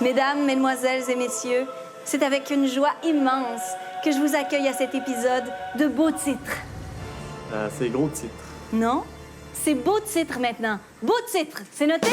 Mesdames, mesdemoiselles et messieurs, c'est avec une joie immense que je vous accueille à cet épisode de Beau Titre. C'est gros titre. Non, c'est Beau Titre maintenant. Beau Titre, c'est noté?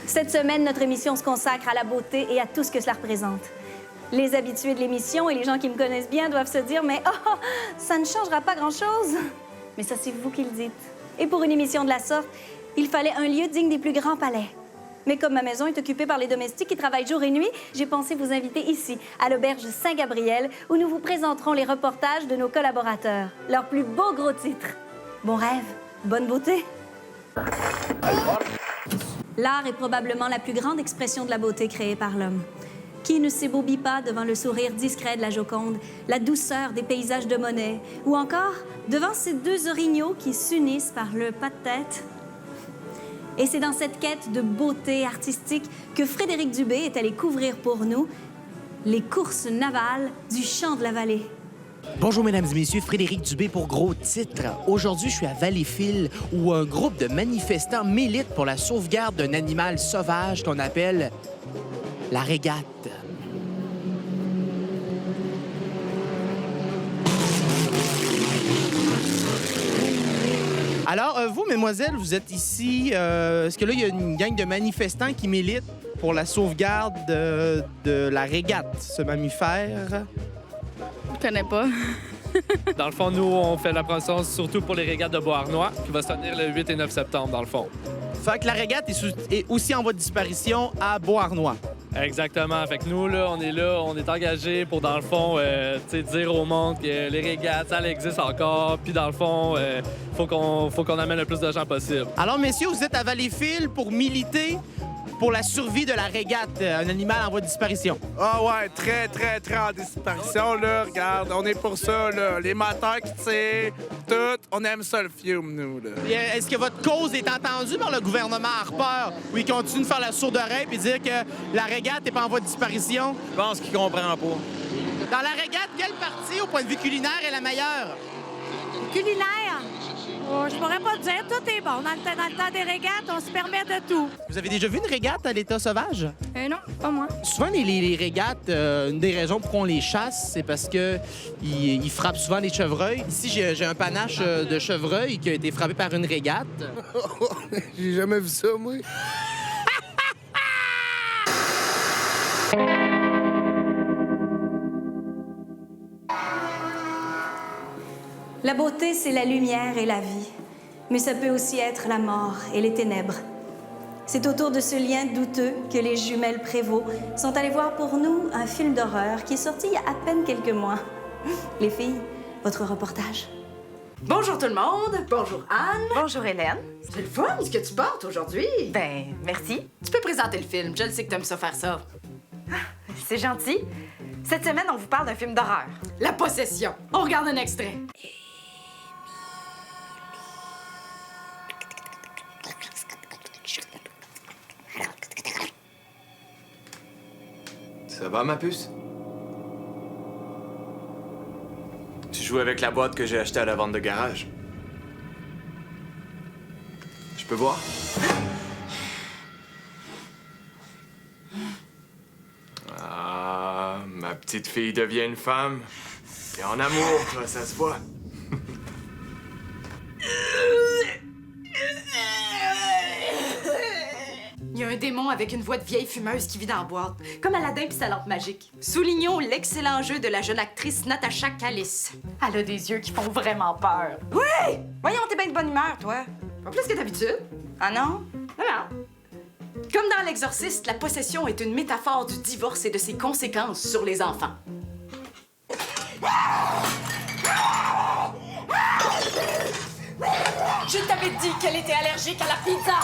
Cette semaine, notre émission se consacre à la beauté et à tout ce que cela représente. Les habitués de l'émission et les gens qui me connaissent bien doivent se dire « Mais oh, ça ne changera pas grand-chose! » Mais ça, c'est vous qui le dites. Et pour une émission de la sorte, il fallait un lieu digne des plus grands palais. Mais comme ma maison est occupée par les domestiques qui travaillent jour et nuit, j'ai pensé vous inviter ici, à l'auberge Saint-Gabriel, où nous vous présenterons les reportages de nos collaborateurs, leurs plus beaux gros titres. Bon rêve, bonne beauté! L'art est probablement la plus grande expression de la beauté créée par l'homme. Qui ne s'ébobit pas devant le sourire discret de la Joconde, la douceur des paysages de Monet, ou encore devant ces deux orignaux qui s'unissent par le pas de tête? Et c'est dans cette quête de beauté artistique que Frédéric Dubé est allé couvrir pour nous les courses navales du Champ de la Vallée. Bonjour, mesdames et messieurs, Frédéric Dubé pour Gros Titre. Aujourd'hui, je suis à Valleyfield où un groupe de manifestants milite pour la sauvegarde d'un animal sauvage qu'on appelle la régate. Alors, vous, mesdemoiselles, vous êtes ici. Est-ce que là, il y a une gang de manifestants qui militent pour la sauvegarde de la régate, ce mammifère? Je connais pas. Dans le fond, nous, on fait la promotion surtout pour les régates de Beauharnois, qui va se tenir le 8 et 9 septembre, dans le fond. Fait que la régate est aussi en voie de disparition à Beauharnois. Exactement. Fait que nous, là, on est engagés pour, dans le fond, dire au monde que les régates, ça existe encore. Puis, dans le fond, faut qu'on amène le plus de gens possible. Alors, messieurs, vous êtes à Valleyfield pour militer pour la survie de la régate, un animal en voie de disparition. Ah ouais, très en disparition, là. Regarde, on est pour ça, là. Les moteurs qui tirent, tout, on aime ça, le fiume, nous, là. Est-ce que votre cause est entendue par le gouvernement Harper, où il continue de faire la sourde oreille et dire que la régate n'est pas en voie de disparition? Je pense qu'il comprend pas. Dans la régate, quelle partie, au point de vue culinaire, est la meilleure? Culinaire? Oh, je pourrais pas te dire, tout est bon. Dans le temps des régates, on se permet de tout. Vous avez déjà vu une régate à l'état sauvage? Non, pas moi. Souvent, les régates, une des raisons pour qu'on les chasse, c'est parce que ils frappent souvent les chevreuils. Ici, j'ai un panache de chevreuil qui a été frappé par une régate. J'ai jamais vu ça, moi. La beauté, c'est la lumière et la vie, mais ça peut aussi être la mort et les ténèbres. C'est autour de ce lien douteux que les jumelles Prévost sont allées voir pour nous un film d'horreur qui est sorti il y a à peine quelques mois. Les filles, votre reportage. Bonjour tout le monde. Bonjour Anne. Bonjour Hélène. C'est le fun ce que tu portes aujourd'hui. Ben, merci. Tu peux présenter le film. Je le sais que t'aimes ça faire ça. C'est gentil. Cette semaine, on vous parle d'un film d'horreur. La possession. On regarde un extrait. Ça va, ma puce? Tu joues avec la boîte que j'ai achetée à la vente de garage. Je peux voir? Ah, ma petite fille devient une femme. T'es en amour, toi, ça se voit. Il y a un démon avec une voix de vieille fumeuse qui vit dans la boîte, comme Aladdin pis sa lampe magique. Soulignons l'excellent jeu de la jeune actrice Natasha Callis. Elle a des yeux qui font vraiment peur. Ouais! Voyons, t'es bien de bonne humeur, toi. Pas plus que d'habitude. Ah non? Non, non. Comme dans L'Exorciste, la possession est une métaphore du divorce et de ses conséquences sur les enfants. Je t'avais dit qu'elle était allergique à la pizza!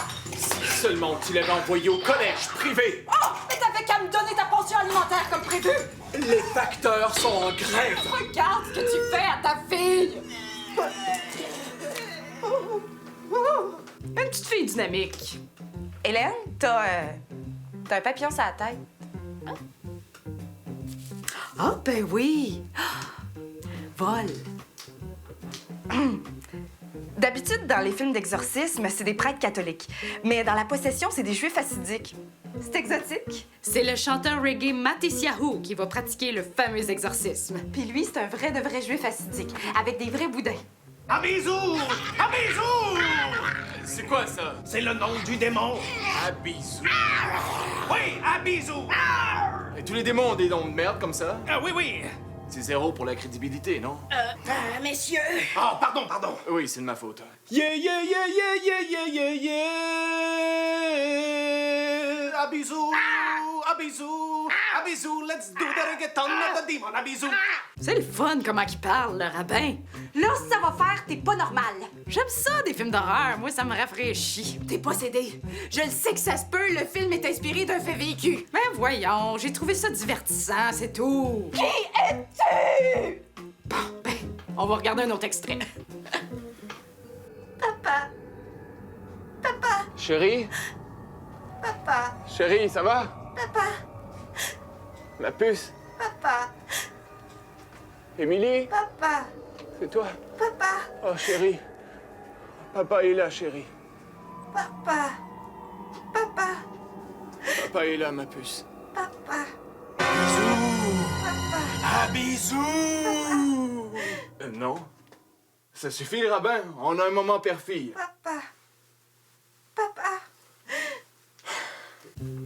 Seulement tu l'avais envoyé au collège privé. Oh! Mais t'avais qu'à me donner ta pension alimentaire comme prévu! Les facteurs sont en grève. Regarde ce que tu fais à ta fille! Une petite fille dynamique. Hélène, t'as un papillon sur la tête. Ah, ben oui! Vol. D'habitude, dans les films d'exorcisme, c'est des prêtres catholiques. Mais dans la possession, c'est des juifs assidiques. C'est exotique. C'est le chanteur reggae Matisse Yahoo qui va pratiquer le fameux exorcisme. Puis lui, c'est un vrai de vrai juif assidique, avec des vrais boudins. Abizou! Abizou! C'est quoi ça? C'est le nom du démon. Abizou. Oui, Abizou! Et tous les démons ont des noms de merde comme ça? Ah oui, oui. C'est zéro pour la crédibilité, non? Messieurs! Oh, pardon. Oui, c'est de ma faute. Yeah, yeah, yeah, yeah, yeah, yeah, yeah, yeah! Abizou! Abizou! Abizou, let's do the reggaeton of the demon, Abizou! C'est le fun comment il parle, le rabbin. Là, si ça va faire, t'es pas normal. J'aime ça, des films d'horreur. Moi, ça me rafraîchit. T'es possédé. Je le sais que ça se peut, le film est inspiré d'un fait vécu. Ben voyons, j'ai trouvé ça divertissant, c'est tout. Qui es-tu? Bon, ben, on va regarder un autre extrait. Papa. Papa. Chérie? Papa. Chérie, ça va? Papa. Ma puce? Papa. Émilie? Papa. C'est toi? Papa. Oh, chérie. Papa est là, chérie. Papa. Papa. Papa est là, ma puce. Papa. Abizou! Non. Ça suffit, le rabbin. On a un moment père-fille. Papa. Papa.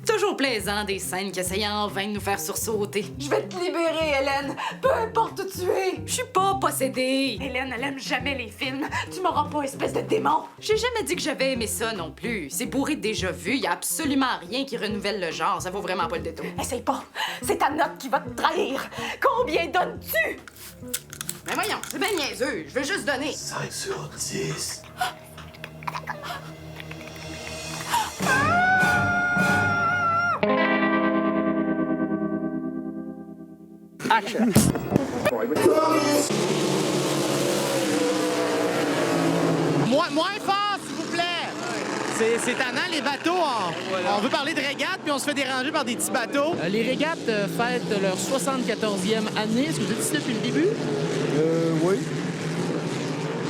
Toujours plaisant, des scènes qui essayent en vain de nous faire sursauter. Je vais te libérer, Hélène. Peu importe où tu es. Je suis pas possédée. Hélène, elle aime jamais les films. Tu m'auras pas, espèce de démon. J'ai jamais dit que j'avais aimé ça non plus. C'est bourré de déjà vu. Y a absolument rien qui renouvelle le genre. Ça vaut vraiment pas le détour. Essaye pas. C'est ta note qui va te trahir. Combien donnes-tu? Mais voyons, c'est bien niaiseux. Je veux juste donner. 5 sur 10. Moins fort, s'il vous plaît! C'est tannant, les bateaux. On veut parler de régates, puis on se fait déranger par des petits bateaux. Les régates fêtent leur 74e année. Est-ce que vous êtes ici depuis le début? Oui.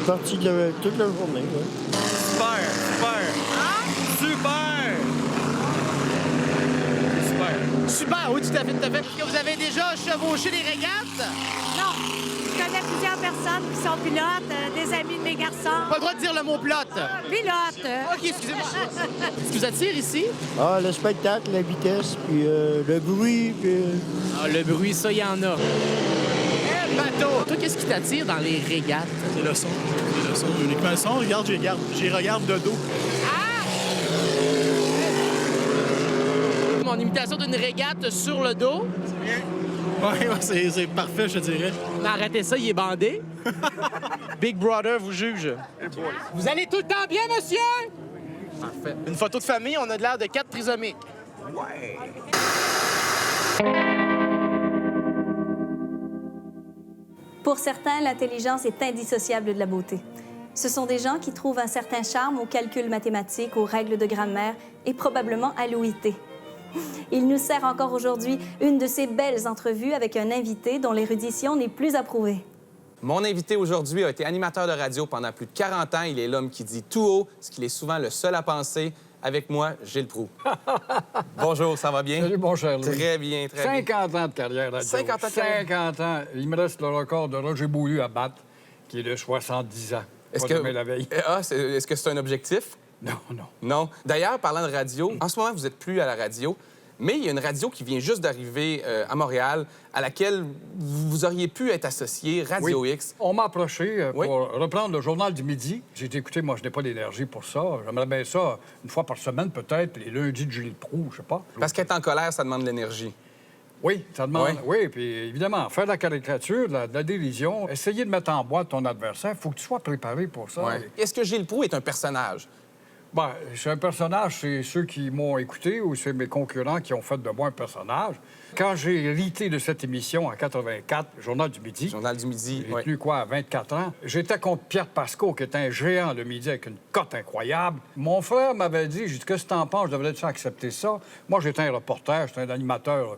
Parti de toute la journée, oui. Super! Super, oui, tout à fait, tout à fait. Est-ce que vous avez déjà chevauché des régates? Non. Je connais plusieurs personnes qui sont pilotes, des amis de mes garçons. Pas le droit de dire le mot pilote. Pilotes. OK, excusez-moi. Est-ce que vous attire ici? Ah, le spectacle, la vitesse, puis le bruit, puis... Ah, le bruit, ça, il y en a. Le bateau! Toi, qu'est-ce qui t'attire dans les régates? C'est le son. C'est le son. Uniquement le son. Regarde, j'y regarde de dos. Mon imitation d'une régate sur le dos. C'est bien? Ouais, c'est parfait, je te dirais. Mais arrêtez ça, il est bandé. Big Brother vous juge. Vous allez tout le temps bien, monsieur? Parfait. Une photo de famille, on a de l'air de 4 trisomiques. Ouais. Pour certains, l'intelligence est indissociable de la beauté. Ce sont des gens qui trouvent un certain charme aux calculs mathématiques, aux règles de grammaire et probablement à l'OIT. Il nous sert encore aujourd'hui une de ces belles entrevues avec un invité dont l'érudition n'est plus approuvée. Mon invité aujourd'hui a été animateur de radio pendant plus de 40 ans. Il est l'homme qui dit tout haut ce qu'il est souvent le seul à penser. Avec moi, Gilles Proulx. Bonjour, ça va bien? Salut, mon cher Louis. Très bien, très bien. 50 ans de carrière radio. 50 ans de carrière. 50 ans. Il me reste le record de Roger Beaulieu à battre, qui est de 70 ans. Est-ce Pas demain la veille. que c'est un objectif? Non, non. Non. D'ailleurs, parlant de radio, en ce moment, vous n'êtes plus à la radio, Mais il y a une radio qui vient juste d'arriver à Montréal, à laquelle vous auriez pu être associé, Radio X. On m'a approché pour reprendre le Journal du Midi. J'ai dit, écoutez, moi, je n'ai pas d'énergie pour ça. J'aimerais bien ça une fois par semaine, peut-être, les lundis de Gilles Proulx, je sais pas. Parce qu'être en colère, ça demande de l'énergie. Oui, ça demande. Oui, puis évidemment, faire de la caricature, de la dérision, essayer de mettre en boîte ton adversaire, il faut que tu sois préparé pour ça. Ouais. Est-ce que Gilles Proulx est un personnage? Ben, c'est un personnage, c'est ceux qui m'ont écouté ou c'est mes concurrents qui ont fait de moi un personnage. Quand j'ai hérité de cette émission en 84, Journal du Midi. Journal du Midi, j'ai tenu quoi, à 24 ans. J'étais contre Pierre Pascot, qui est un géant le midi avec une cote incroyable. Mon frère m'avait dit, j'ai dit, qu'est-ce que t'en penses? Je devrais-tu accepter ça? Moi, j'étais un reporter, j'étais un animateur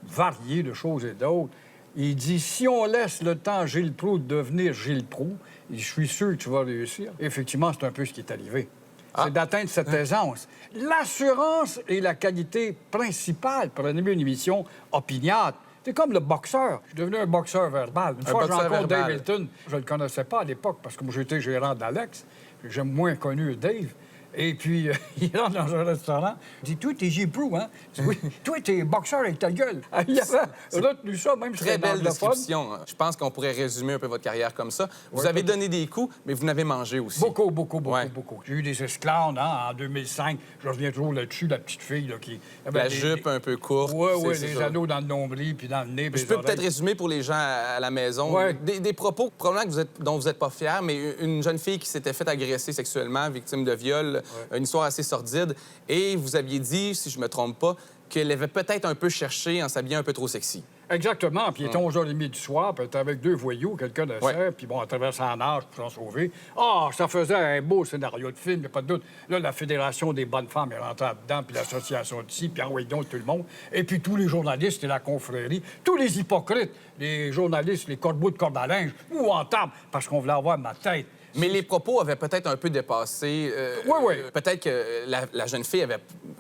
varié de choses et d'autres. Il dit, si on laisse le temps à Gilles Proulx de devenir Gilles Proulx, je suis sûr que tu vas réussir. Effectivement, c'est un peu ce qui est arrivé. C'est d'atteindre cette aisance. L'assurance est la qualité principale pour animer une émission opiniâtre. C'est comme le boxeur. Je suis devenu un boxeur verbal. Une fois que j'ai rencontré Dave Hilton, je ne le connaissais pas à l'époque parce que moi, j'étais gérant d'Alex. J'ai moins connu Dave. Et puis, il rentre dans un restaurant. Il dit, toi, t'es Gilles Proulx, hein? Je dis, oui. Toi, t'es boxeur avec ta gueule. Il avait retenu ça, même si très belle description. Je pense qu'on pourrait résumer un peu votre carrière comme ça. Vous avez donné des coups, mais vous n'avez mangé aussi. Beaucoup. J'ai eu des esclaves, hein, en 2005. Je reviens toujours là-dessus, la petite fille là, qui... La jupe un peu courte. Oui, les anneaux dans le nombril puis dans le nez. Je peux peut-être résumer pour les gens à la maison. Des propos, probablement dont vous n'êtes pas fiers, mais une jeune fille qui s'était fait agresser sexuellement, victime de viol, une histoire assez sordide. Et vous aviez dit, si je me trompe pas, qu'elle avait peut-être un peu cherché en s'habillant un peu trop sexy. Exactement. Puis il était 11h30 du soir, puis elle était avec deux voyous, quelqu'un de ça, puis bon, elle traversait en nage pour s'en sauver. Ah, ça faisait un beau scénario de film, il n'y a pas de doute. Là, la Fédération des bonnes femmes est rentrée là-dedans, puis l'association d'ici, puis envoyé donc tout le monde. Et puis tous les journalistes et la confrérie, tous les hypocrites, les journalistes, les corbeaux de corde à linge, ou en table, parce qu'on voulait avoir ma tête. Mais les propos avaient peut-être un peu dépassé. Oui. Peut-être que la jeune fille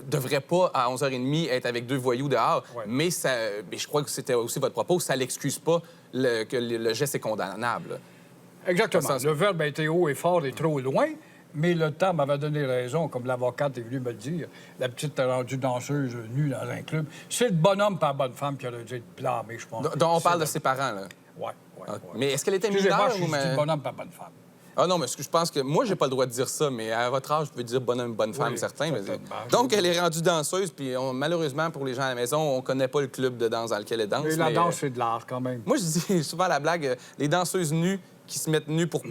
devrait pas, à 11h30, être avec deux voyous dehors. Mais je crois que c'était aussi votre propos, ça l'excuse pas que le geste est condamnable. Exactement. Le verbe a été haut et fort et trop loin, mais le temps m'avait donné raison, comme l'avocate est venue me le dire. La petite rendue danseuse nue dans un club. C'est le bonhomme par bonne femme qui aurait dû être blâmé, je pense. Donc on parle de ses parents, là? Oui. Mais est-ce qu'elle était mineure ou... Je dis bonhomme par bonne femme. Ah non, mais je pense que moi, j'ai pas le droit de dire ça, mais à votre âge, je peux dire bonhomme, bonne femme, certains. Mais... Donc, elle est rendue danseuse, puis malheureusement, pour les gens à la maison, on connaît pas le club de danse dans lequel elle danse. Mais la danse, c'est de l'art, quand même. Moi, je dis souvent la blague, les danseuses nues qui se mettent nues pour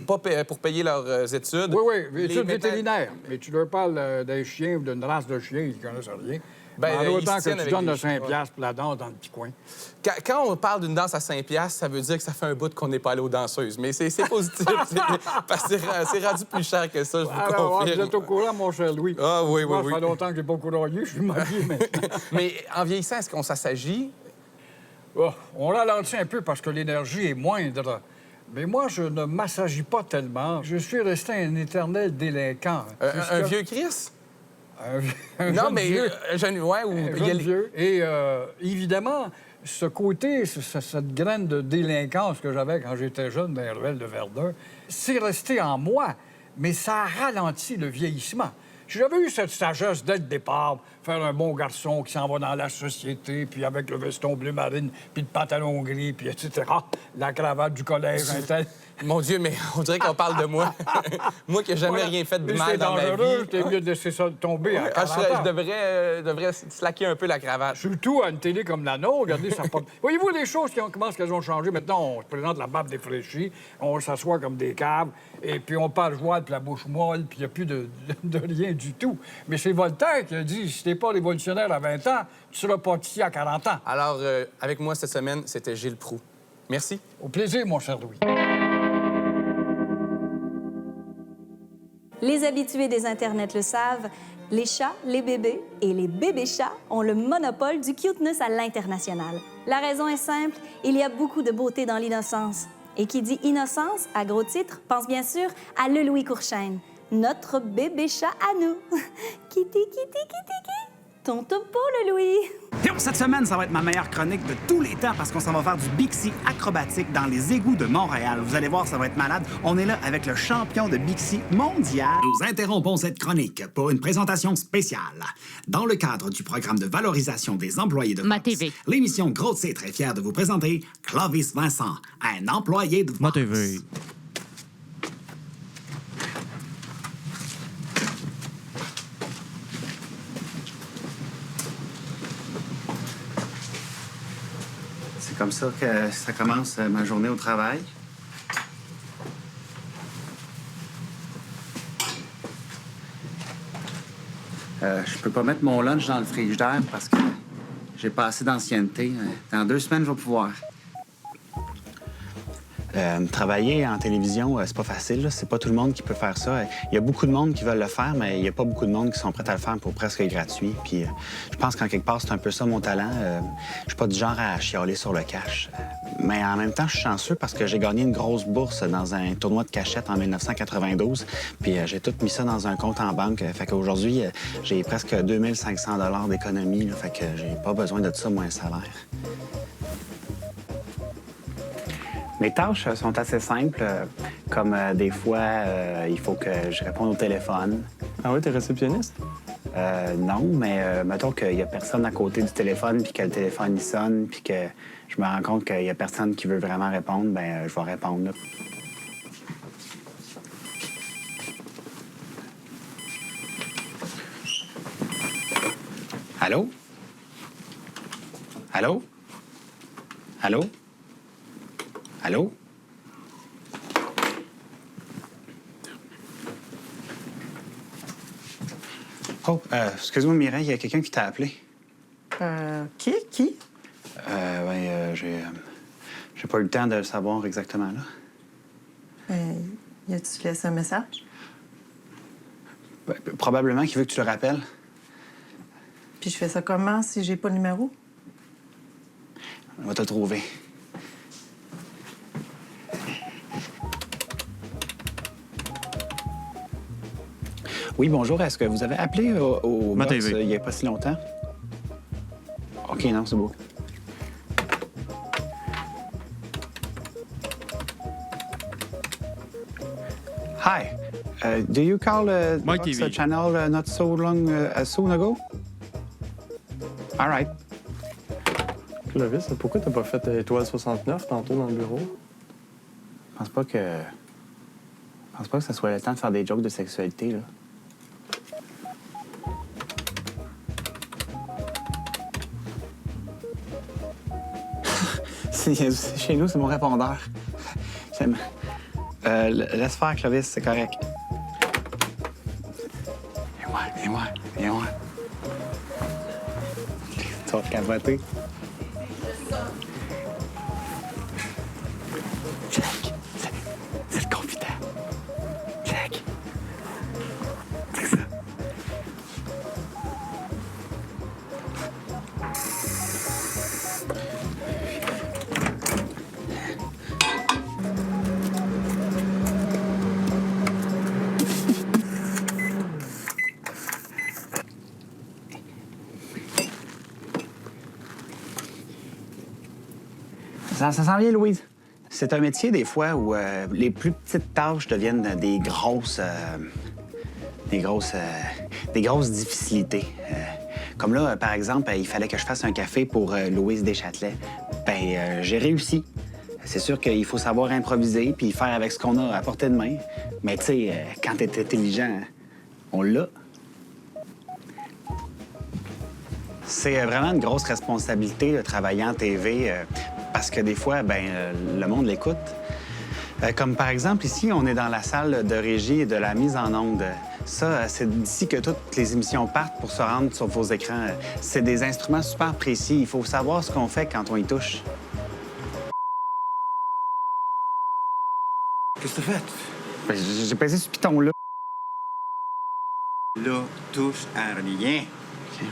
payer leurs études. Oui, études vétérinaires. Mais tu leur parles d'un chien ou d'une race de chien, ils connaissent rien. Autant que tu donnes de 5$ pour la danse dans le petit coin. Quand on parle d'une danse à 5$, ça veut dire que ça fait un bout qu'on n'est pas allé aux danseuses. Mais c'est positif. Parce que c'est rendu plus cher que ça, je vous confirme. Vous êtes au courant, mon cher Louis. Ah oui. Ça fait longtemps que j'ai pas courageux, je suis marié maintenant. Mais en vieillissant, est-ce qu'on s'assagit? On ralentit un peu parce que l'énergie est moindre. Mais moi, je ne m'assagis pas tellement. Je suis resté un éternel délinquant. Un vieux Chris? Un jeune vieux. Et évidemment, ce côté, cette graine de délinquance que j'avais quand j'étais jeune dans les ruelles de Verdun, c'est resté en moi, mais ça a ralenti le vieillissement. J'avais eu cette sagesse dès le départ, faire un bon garçon qui s'en va dans la société, puis avec le veston bleu marine, puis le pantalon gris, puis etc. La cravate du collège, un tel... Mon Dieu, mais on dirait qu'on parle de moi. Moi qui n'ai jamais rien fait de mal dans ma vie. T'es mieux de laisser ça tomber à 40 ans. Je devrais slacker un peu la cravate. Surtout à une télé comme la nôtre, regardez, ça porte... Voyez-vous les choses qui commencent qu'elles ont changé? Maintenant, on se présente la barbe défraîchie, on s'assoit comme des caves, et puis on parle joie, puis la bouche molle, puis il n'y a plus de rien du tout. Mais c'est Voltaire qui a dit, si t'es pas révolutionnaire à 20 ans, tu seras pâtissier à 40 ans. Alors, avec moi cette semaine, c'était Gilles Proulx. Merci. Au plaisir, mon cher Louis. Les habitués des Internets le savent, les chats, les bébés et les bébés chats ont le monopole du cuteness à l'international. La raison est simple, il y a beaucoup de beauté dans l'innocence. Et qui dit innocence, à gros titre, pense bien sûr à le Louis Courchaine, notre bébé chat à nous. Kitty, kitty, kitty, kitty. ton topo, le Louis. Yo, cette semaine, ça va être ma meilleure chronique de tous les temps parce qu'on s'en va faire du Bixi acrobatique dans les égouts de Montréal. Vous allez voir, ça va être malade. On est là avec le champion de Bixi mondial. Nous interrompons cette chronique pour une présentation spéciale. Dans le cadre du programme de valorisation des employés de Ma TV. l'émission Gros est très fière de vous présenter Clovis Vincent, un employé de Ma TV. C'est comme ça que ça commence ma journée au travail. Je peux pas mettre mon lunch dans le frigidaire parce que j'ai pas assez d'ancienneté. Dans 2 semaines, je vais pouvoir. Travailler en télévision, c'est pas facile. là. C'est pas tout le monde qui peut faire ça. Il y a beaucoup de monde qui veulent le faire, mais il y a pas beaucoup de monde qui sont prêts à le faire pour presque gratuit. Puis je pense qu'en quelque part, c'est un peu ça mon talent. Je suis pas du genre à chialer sur le cash. Mais en même temps, je suis chanceux parce que j'ai gagné une grosse bourse dans un tournoi de cachette en 1992. Puis j'ai tout mis ça dans un compte en banque. Fait qu'aujourd'hui, j'ai presque 2500 $ d'économie. là. Fait que j'ai pas besoin de ça, moins un salaire. Mes tâches sont assez simples, comme des fois, il faut que je réponde au téléphone. Ah oui, t'es réceptionniste? Non, mais mettons qu'il y a personne à côté du téléphone, puis que le téléphone il sonne, puis que je me rends compte qu'il y a personne qui veut vraiment répondre, ben je vais répondre. Là. Allô? Allô? Allô? Allô? Oh, excuse-moi, Mireille, il y a quelqu'un qui t'a appelé. Qui? Qui? J'ai pas eu le temps de le savoir exactement, là. Y a-tu laissé un message? Probablement qu'il veut que tu le rappelles. Puis je fais ça comment si j'ai pas le numéro? On va te trouver. Oui, bonjour. Est-ce que vous avez appelé au Ma box, TV. il n'y a pas si longtemps? OK, non, c'est beau. Hi. Do you call the My box TV. channel not so long soon ago? All right. Clovis, pourquoi t'as pas fait étoile 69 tantôt dans le bureau? Je pense pas que ça soit le temps de faire des jokes de sexualité, là. Chez nous, c'est mon répondeur. J'aime. Laisse faire, Clovis, c'est correct. Viens-moi. Tu vas te capoter. Check. C'est le confident. Check. C'est ça. Ça s'en vient, Louise. C'est un métier, des fois, où les plus petites tâches deviennent des grosses difficilités. Comme là, par exemple, il fallait que je fasse un café pour Louise Deschâtelet. J'ai réussi. C'est sûr qu'il faut savoir improviser puis faire avec ce qu'on a à portée de main. Mais tu sais, quand t'es intelligent, on l'a. C'est vraiment une grosse responsabilité de travailler en TV parce que des fois, le monde l'écoute. Comme par exemple, ici, on est dans la salle de régie et de la mise en onde. Ça, c'est d'ici que toutes les émissions partent pour se rendre sur vos écrans. C'est des instruments super précis. Il faut savoir ce qu'on fait quand on y touche. Qu'est-ce que t'as fait? J'ai pesé ce piton-là. Là, touche à rien. OK.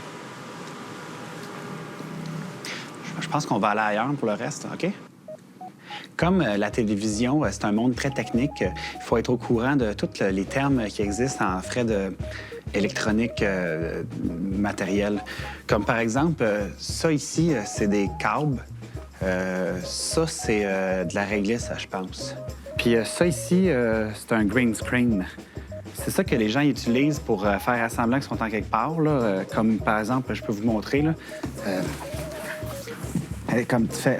Je pense qu'on va aller ailleurs pour le reste, OK? Comme la télévision, c'est un monde très technique, il faut être au courant de tous les termes qui existent en frais de électronique matériel. Comme par exemple, ça ici, c'est des câbles. Ça, c'est de la réglisse, je pense. Puis ça ici, c'est un green screen. C'est ça que les gens utilisent pour faire semblant qu'ils sont en quelque part, là. Comme par exemple, je peux vous montrer, là. Comme tu fais...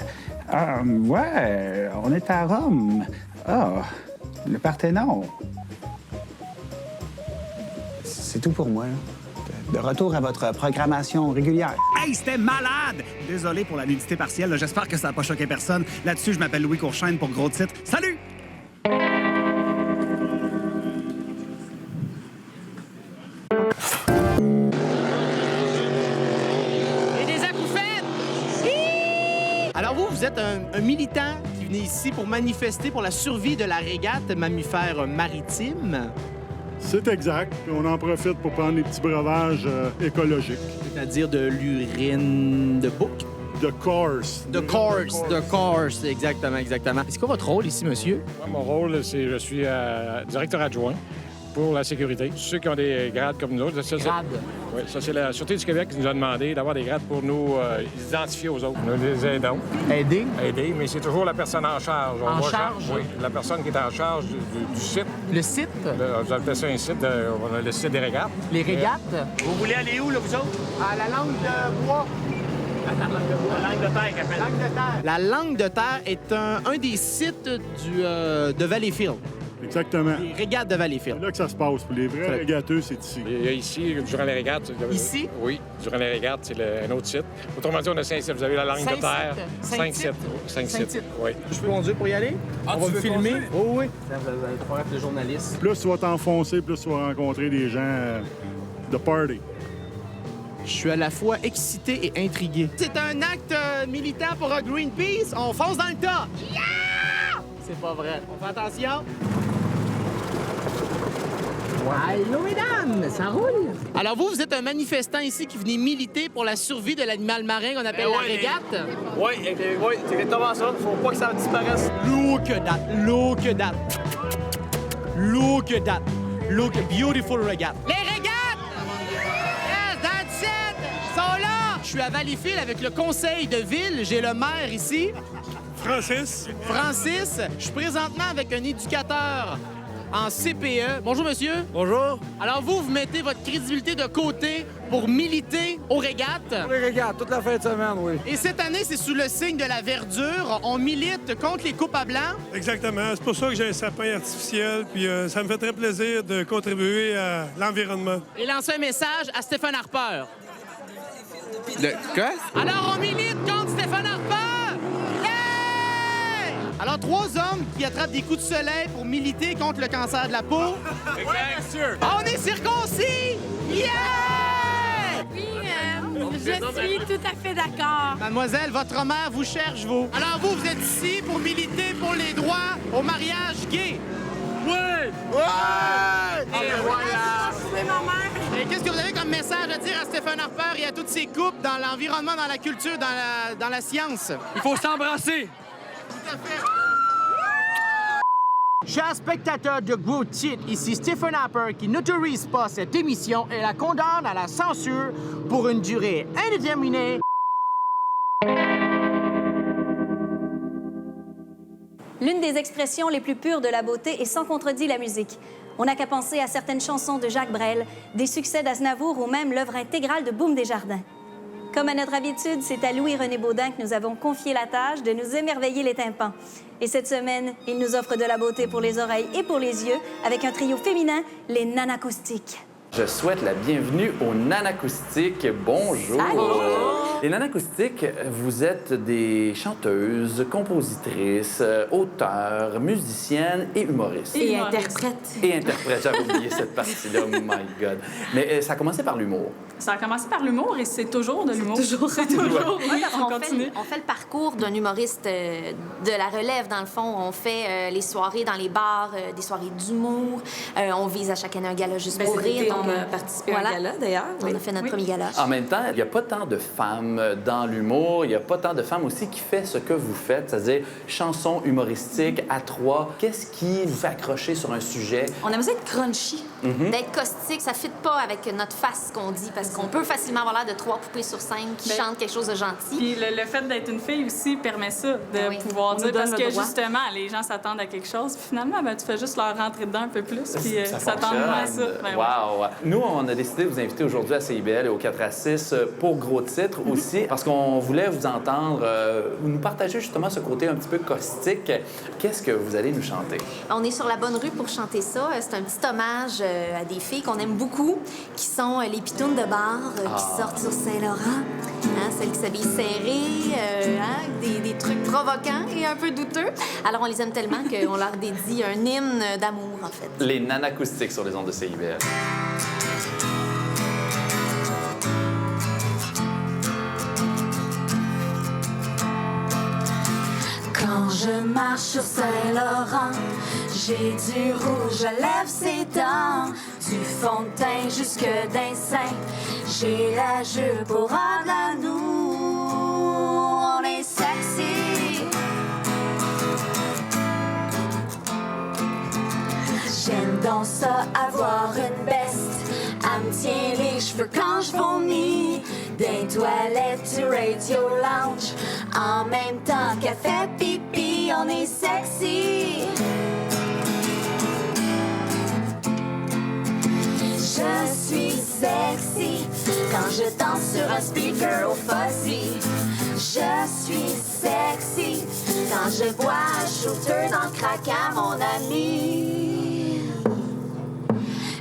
Ah, ouais, on est à Rome. Ah, le Parthénon. C'est tout pour moi, là. De retour à votre programmation régulière. Hey, c'était malade! Désolé pour la nudité partielle, là. J'espère que ça n'a pas choqué personne. Là-dessus, je m'appelle Louis Courchaine pour Gros Titres. Salut! Alors vous êtes un militant qui venait ici pour manifester pour la survie de la régate mammifère maritime. C'est exact. Puis on en profite pour prendre des petits breuvages écologiques. C'est-à-dire de l'urine de bouc? De course. De course, exactement. C'est quoi votre rôle ici, monsieur? Moi, mon rôle, c'est je suis directeur adjoint pour la sécurité. Ceux qui ont des grades comme nous autres. Grades? Oui, ça, c'est la Sûreté du Québec qui nous a demandé d'avoir des grades pour nous identifier aux autres. Nous les aidons. Aider? Aider, mais c'est toujours la personne en charge. En charge? Oui, la personne qui est en charge du site. Le site? Vous appelez ça un site, on a le site des régates. Les régates? Vous voulez aller où, là, vous autres? À la langue de bois. La langue de terre, qu'appelle. Langue de terre. La langue de terre est un des sites de Valleyfield. Exactement. Les régates de Valleyfield. C'est là que ça se passe. Pour les vrais régateux, c'est ici. Il y a ici, durant les régates... Ici? Oui, durant les régates, c'est un autre site. Autrement dit, on a 5 sites. Vous avez la langue de terre. 5 sites. 5 sites. Oui. Je peux conduire pour y aller? Ah, on va me filmer? Oh, oui. Ça va être le journaliste. Plus tu vas t'enfoncer, plus tu vas rencontrer des gens de party. Je suis à la fois excité et intrigué. C'est un acte militant pour Greenpeace. On fonce dans le tas. Yeah! C'est pas vrai. On fait attention. Allô, mesdames, ça roule? Alors vous êtes un manifestant ici qui venez militer pour la survie de l'animal marin qu'on appelle la régate? Oui, c'est exactement ça. Faut pas que ça disparaisse. Look at that, look at that. Look at that. Look at beautiful regate. Les régates! Yes, that's it! Ils sont là! Je suis à Valleyfield avec le conseil de ville. J'ai le maire ici. Francis. Je suis présentement avec un éducateur en CPE. Bonjour, monsieur. Bonjour. Alors, vous mettez votre crédibilité de côté pour militer aux régates. Pour les régates, toute la fin de semaine, oui. Et cette année, c'est sous le signe de la verdure. On milite contre les coupes à blanc. Exactement. C'est pour ça que j'ai un sapin artificiel. Puis ça me fait très plaisir de contribuer à l'environnement. Et lancer un message à Stephen Harper. Quoi? Alors, on milite contre Stephen Harper! Alors, 3 hommes qui attrapent des coups de soleil pour militer contre le cancer de la peau. Exact. On est circoncis! Yeah! Oui, je suis tout à fait d'accord. Mademoiselle, votre mère vous cherche, vous. Alors, vous êtes ici pour militer pour les droits au mariage gay. Oui! Ouais! Trouver ma mère. Et qu'est-ce que vous avez comme message à dire à Stephen Harper et à toutes ces couples dans l'environnement, dans la culture, dans la science? Il faut s'embrasser. Tout à fait. Chers spectateurs de Gros Titres, ici Stephen Harper qui n'autorise pas cette émission et la condamne à la censure pour une durée indéterminée. L'une des expressions les plus pures de la beauté est sans contredit la musique. On n'a qu'à penser à certaines chansons de Jacques Brel, des succès d'Aznavour ou même l'œuvre intégrale de Boum Desjardins. Comme à notre habitude, c'est à Louis-René Baudin que nous avons confié la tâche de nous émerveiller les tympans. Et cette semaine, il nous offre de la beauté pour les oreilles et pour les yeux avec un trio féminin, les Nanacoustiques. Je souhaite la bienvenue aux Nanacoustiques. Bonjour! Salut! Les Nanacoustiques, vous êtes des chanteuses, compositrices, auteurs, musiciennes et humoristes. Et interprètes. Et interprètes, j'avais oublié cette partie-là, oh my God. Mais ça a commencé par l'humour. Ça a commencé par l'humour et c'est toujours de l'humour. C'est toujours. Oui, on continue. On fait le parcours d'un humoriste de la relève, dans le fond. On fait les soirées dans les bars, des soirées d'humour. On vise à chaque année un gala juste pour rire. On a participé à un gala, d'ailleurs. On a fait notre premier gala. En même temps, il n'y a pas tant de femmes dans l'humour. Il n'y a pas tant de femmes aussi qui fait ce que vous faites, c'est-à-dire chansons humoristiques à trois. Qu'est-ce qui vous fait accrocher sur un sujet? On aime ça être crunchy, d'être caustique. Ça ne fit pas avec notre face qu'on dit, parce qu'on peut facilement avoir l'air de 3 poupées sur scène qui chantent quelque chose de gentil. Puis le fait d'être une fille aussi permet ça, de pouvoir dire, parce que justement, les gens s'attendent à quelque chose, puis finalement, ben, tu fais juste leur rentrer dedans un peu plus, puis s'attendre à ça. Ben, wow! Nous, on a décidé de vous inviter aujourd'hui à CIBL et au 4 à 6 pour Gros Titres aussi, parce qu'on voulait vous entendre, nous partager justement ce côté un petit peu caustique. Qu'est-ce que vous allez nous chanter? On est sur la bonne rue pour chanter ça. C'est un petit hommage à des filles qu'on aime beaucoup, qui sont les pitounes de bar, qui sortent sur Saint-Laurent. Hein, celles qui s'habillent serrées, des trucs provocants et un peu douteux. Alors, on les aime tellement qu'on leur dédie un hymne d'amour, en fait. Les nanacoustiques sur les ondes de CIBL. Quand je marche sur Saint-Laurent, j'ai du rouge à lèvres ses dents, du fond de teint jusque d'un sein. J'ai la jupe pour rendre à nous, on est sexy. J'aime donc ça avoir une veste, elle me tient les cheveux quand je vomis. Des toilettes du Radio Lounge, en même temps qu'elle fait pipi, on est sexy. Je suis sexy quand je danse sur un speaker au fuzzy. Je suis sexy quand je bois un shooter dans le crack à mon ami.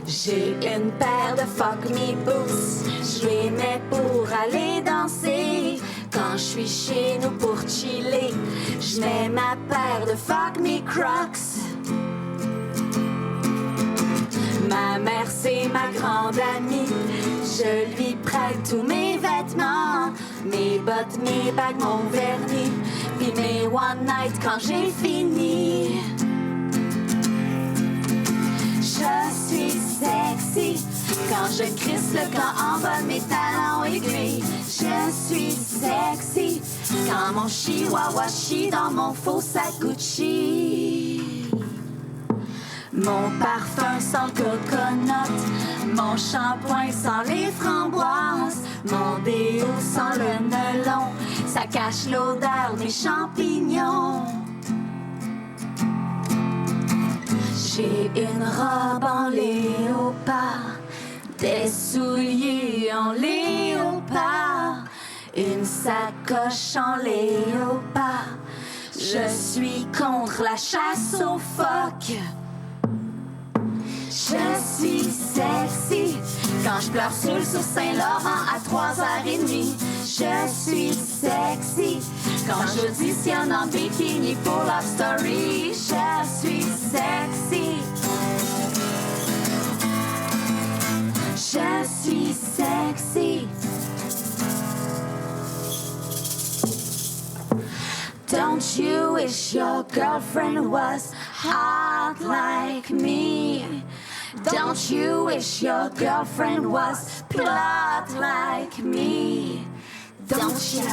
J'ai une paire de Fuck Me Boots, je les mets pour aller danser. Quand je suis chez nous pour chiller, je mets ma paire de Fuck Me Crocs. Ma mère, c'est ma grande amie, je lui prête tous mes vêtements, mes bottes, mes bagues, mon vernis, puis mes one night quand j'ai fini. Je suis sexy quand je crisse le camp en bas de mes talons aiguilles. Je suis sexy quand mon chihuahua chie dans mon faux sac Gucci. Mon parfum sent le coconut, mon shampoing sent les framboises, mon déo sent le melon, ça cache l'odeur des champignons. J'ai une robe en léopard, des souliers en léopard, une sacoche en léopard. Je suis contre la chasse aux phoques. Je suis sexy quand je pleure seule sur Saint-Laurent à 3h30. Je suis sexy quand j'auditionne en bikini pour Love Story. Je suis sexy. Je suis sexy. Don't you wish your girlfriend was hot like me? Don't you wish your girlfriend was plot like me? Don't ya?